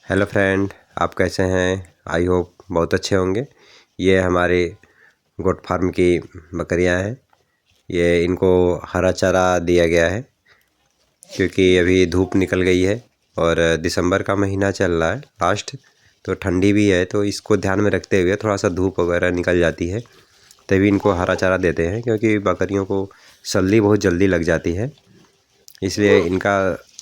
Hello friend, आप कैसे हैं? आई होप बहुत अच्छे होंगे। ये हमारे गोट फार्म की बकरियां हैं। ये इनको हरा चारा दिया गया है क्योंकि अभी धूप निकल गई है और दिसंबर का महीना चल रहा है लास्ट, तो ठंडी भी है, तो इसको ध्यान में रखते हुए थोड़ा सा धूप वगैरह निकल जाती है तभी इनको हरा चारा देते हैं, क्योंकि बकरियों को सर्दी बहुत जल्दी लग जाती है। इसलिए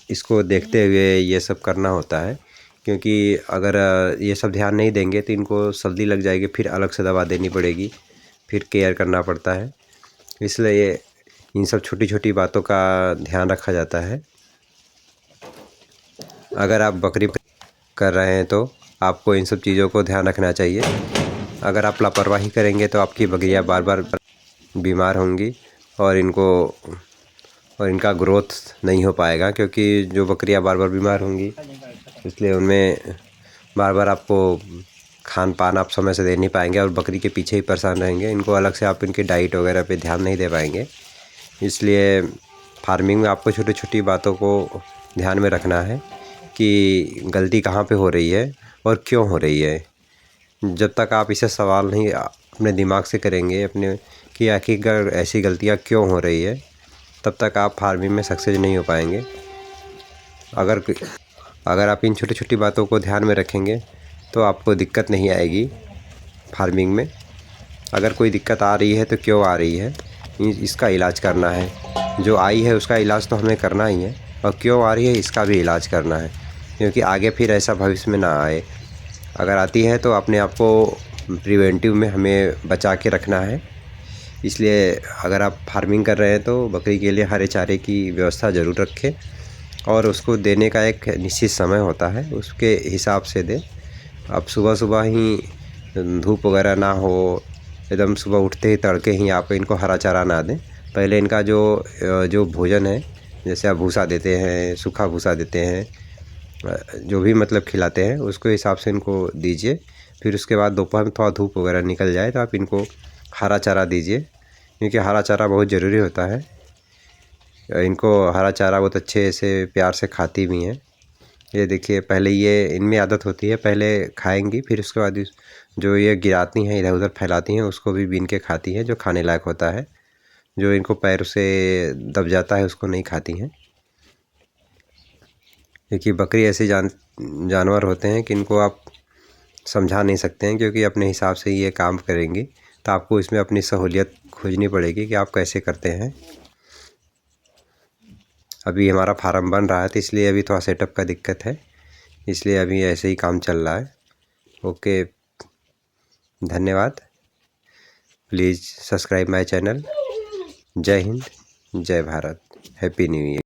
इसको देखते हुए ये सब करना होता है, क्योंकि अगर ये सब ध्यान नहीं देंगे तो इनको सर्दी लग जाएगी, फिर अलग से दवा देनी पड़ेगी, फिर केयर करना पड़ता है। इसलिए इन सब छोटी छोटी बातों का ध्यान रखा जाता है। अगर आप बकरी कर रहे हैं तो आपको इन सब चीज़ों को ध्यान रखना चाहिए। अगर आप लापरवाही करेंगे तो आपकी बकरियां बार बार बीमार होंगी और इनका ग्रोथ नहीं हो पाएगा, क्योंकि जो बकरियां बार बार बीमार होंगी इसलिए उनमें बार बार आपको खान पान आप समय से दे नहीं पाएंगे और बकरी के पीछे ही परेशान रहेंगे। इनको अलग से आप इनकी डाइट वगैरह पे ध्यान नहीं दे पाएंगे। इसलिए फार्मिंग में आपको छोटी छोटी बातों को ध्यान में रखना है कि गलती कहाँ पे हो रही है और क्यों हो रही है। जब तक आप इसे सवाल नहीं अपने दिमाग से करेंगे अपने कि आखिर ऐसी गलतियाँ क्यों हो रही है, तब तक आप फार्मिंग में सक्सेस नहीं हो पाएंगे। अगर आप इन छोटी छोटी बातों को ध्यान में रखेंगे तो आपको दिक्कत नहीं आएगी फार्मिंग में। अगर कोई दिक्कत आ रही है तो क्यों आ रही है, इसका इलाज करना है। जो आई है उसका इलाज तो हमें करना ही है, और क्यों आ रही है इसका भी इलाज करना है, क्योंकि आगे फिर ऐसा भविष्य में ना आए। अगर आती है तो अपने आप को प्रिवेंटिव में हमें बचा के रखना है। इसलिए अगर आप फार्मिंग कर रहे हैं तो बकरी के लिए हरे चारे की व्यवस्था ज़रूर रखें, और उसको देने का एक निश्चित समय होता है, उसके हिसाब से दें। आप सुबह सुबह ही धूप वगैरह ना हो, एकदम सुबह उठते ही तड़के ही आप इनको हरा चारा ना दें। पहले इनका जो भोजन है, जैसे आप भूसा देते हैं, सूखा भूसा देते हैं, जो भी मतलब खिलाते हैं उसके हिसाब से इनको दीजिए। फिर उसके बाद दोपहर में थोड़ा धूप वगैरह निकल जाए तो आप इनको हरा चारा दीजिए, क्योंकि हरा चारा बहुत ज़रूरी होता है। इनको हरा चारा बहुत अच्छे से प्यार से खाती भी हैं। ये देखिए, पहले ये इनमें आदत होती है, पहले खाएंगी, फिर उसके बाद जो ये गिराती हैं इधर उधर फैलाती हैं उसको भी बीन के खाती हैं, जो खाने लायक होता है। जो इनको पैर से दब जाता है उसको नहीं खाती हैं, क्योंकि बकरी ऐसे जानवर होते हैं कि इनको आप समझा नहीं सकते हैं, क्योंकि अपने हिसाब से ये काम करेंगी। तो आपको इसमें अपनी सहूलियत खोजनी पड़ेगी कि आप कैसे करते हैं। अभी हमारा फार्म बन रहा है तो इसलिए अभी थोड़ा सेटअप का दिक्कत है, इसलिए अभी ऐसे ही काम चल रहा है। ओके, धन्यवाद। Please subscribe my channel. जय हिंद, जय भारत, हैप्पी न्यू ईयर।